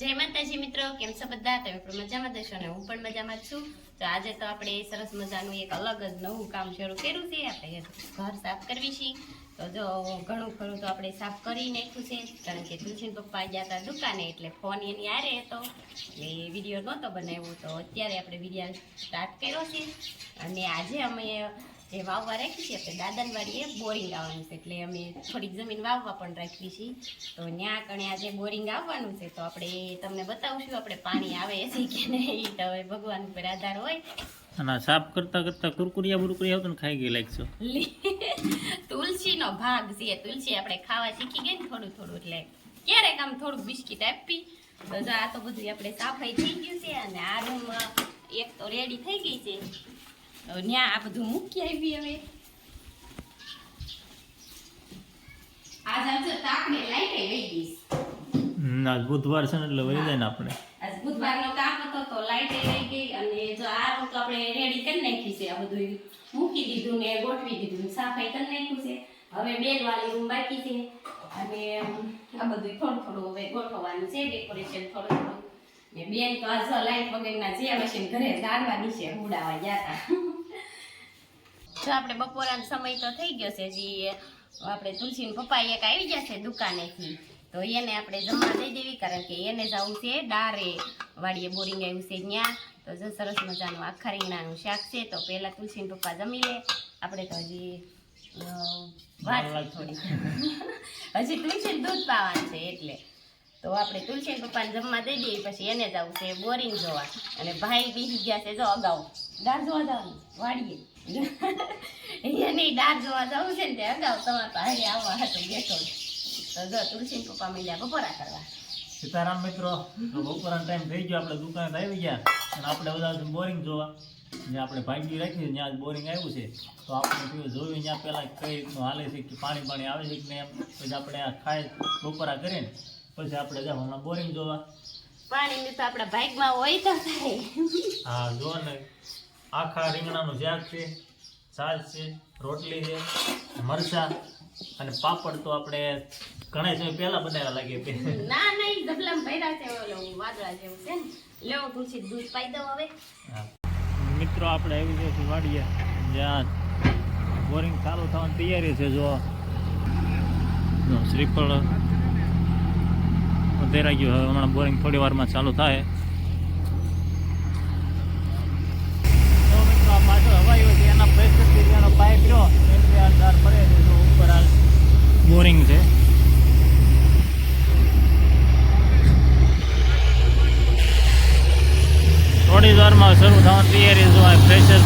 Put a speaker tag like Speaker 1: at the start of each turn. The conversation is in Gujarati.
Speaker 1: જય માતાજી મિત્રો, કેમ છો બધા? તમે પણ મજામાં જશો ને હું પણ મજામાં છું. તો આજે તો આપણે સરસ મજાનું એક અલગ જ નવું કામ શરૂ કર્યું છે. આપણે ઘર સાફ કરવી છે. તો જો ઘણું ખરું તો આપણે સાફ કરી નાખ્યું છે, કારણ કે તુલસીન પપ્પા ગયા હતા દુકાને, એટલે ફોન એની આરે હતો એટલે વિડીયો નહોતો બનાવ્યો. તો અત્યારે આપણે વિડીયો સ્ટાર્ટ કર્યો છે અને આજે અમે જે વાવવા રાખી છે, આપણે દાદાની વાડીએ બોરિંગ આવવાનું છે, એટલે અમે થોડીક જમીન વાવવા પણ રાખી છે. તો ત્યાં કણે આજે બોરિંગ આવવાનું છે, તો આપણે તમને બતાવશું આપણે પાણી આવે છે કે નહીં. તો હવે ભગવાન ઉપર આધાર હોય.
Speaker 2: અને સાફ કરતા કરતા કુરકુરિયા આવતો ને ખાઈ ગઈ લાગશો.
Speaker 1: તુલસીનો ભાગ છે. તુલસી આપણે ખાવા શીખી ગઈ ને થોડું થોડું, એટલે ક્યારેક આમ થોડુંક બિસ્કિટ આપી. તો જો આ તો બધું આપણે સાફાઈ થઈ ગયું છે અને આ રૂમ એક તો રેડી થઈ ગઈ છે. તો ત્યાં આ બધું મૂકી આવી. હવે આજ આવજો તાકને લાઈટે લઈ ગઈશ.
Speaker 2: આજ બુધવાર છે ને એટલે વહી જાય ને આપણે.
Speaker 1: આજ બુધવારનો કામ હતો તો લાઈટે લઈ ગઈ. અને જો આ રૂમ તો આપણે રેડી કરી નાખી છે. આ બધું મૂકી દીધું ને ગોઠવી દીધું, સાફાઈ કરી નાખ્યું છે. હવે બેડવાળી રૂમ બાકી છે અને આ બધું થોડું થોડું હવે ગોઠવવાનું છે, ડેકોરેશન થોડું થોડું. ને બેન તો આ જો લાઈટ વગરના જે મશીન ઘરે ગાળવાની છે, ઉડાવવા ગયા હતા. જો આપણે બપોરાનો સમય તો થઈ ગયો છે. હજી આપણે તુલસીના પપ્પા એક આવી ગયા છે દુકાનેથી, તો એને આપણે જમવા દઈ દેવી, કારણ કે એને જવું છે ડારે વાડીએ બોરિંગ આવ્યું છે ત્યાં. તો જો સરસ મજાનું આખા રીંગણાનું શાક છે. તો પહેલા તુલસીના પપ્પા જમી લે, આપણે તો હજી વાત થોડી હજી તુલસીને દૂધ પાવાનું છે, એટલે તો આપણે તુલસીના પપ્પાને જમવા દઈ દઈએ, પછી એને જવું છે બોરિંગ જોવા. અને ભાઈ બીજી ગયા છે જો અગાઉ ડાર જોવા જવાનું વાડીએ. એની ડાર જોવા જવું છે ને તે અગાઉ તમારે હારે આવવા હતું બેઠો. તો જો તુલસીના પપ્પા મળ્યા બપોરા કરવા.
Speaker 2: સીતારામ મિત્રો, બપોરાનો ટાઈમ થઈ ગયો, આપણે દુકાને આવી ગયા અને આપણે બધા બોરિંગ જોવા જે આપણે ભાગી રાખી ત્યાં બોરિંગ આવ્યું છે. તો આપણે જોયું ત્યાં પહેલાં કઈ રીતનું હાલે છે, કે પાણી આવે છે કે નહીં એમ. પછી આપણે આ ખાઈ બપોરા કરીને પછી આપણે જાવ હમણાં બોરિંગ જોવા.
Speaker 1: પાણીની તો આપણા ભાગમાં હોય તો થાય.
Speaker 2: હા જો ને, આખા રીંગણાનું શાક છે, છાશ છે, રોટલી છે, મરચાં અને પાપડ તો આપણે ઘણા સમય પહેલા બનાવ્યા લાગે.
Speaker 1: ના ના, ઈ ડબલામાં ભર્યા છે, ઓલો વાદળા જેવું છે ને. લેવો તુલસી દૂધ પાઈ દઉં હવે.
Speaker 2: મિત્રો આપણે આવી ગયા છીએ વાડીએ, જ્યાં બોરિંગ ચાલુ થવાની તૈયારી છે. જો શ્રીફળ તેરા ગયું, હવે હમણાં બોરિંગ થોડી વારમાં ચાલુ થાય. તો મિત્રો આ પાછળ હવાયું છે, એના પ્રેશરથી એનો પાઇપ રહ્યો એટલે આ દાર ભરે છે. જો ઉપર આ બોરિંગ છે. થોડી વારમાં શરૂ થવાની તૈયારી. જો આ પ્રેશર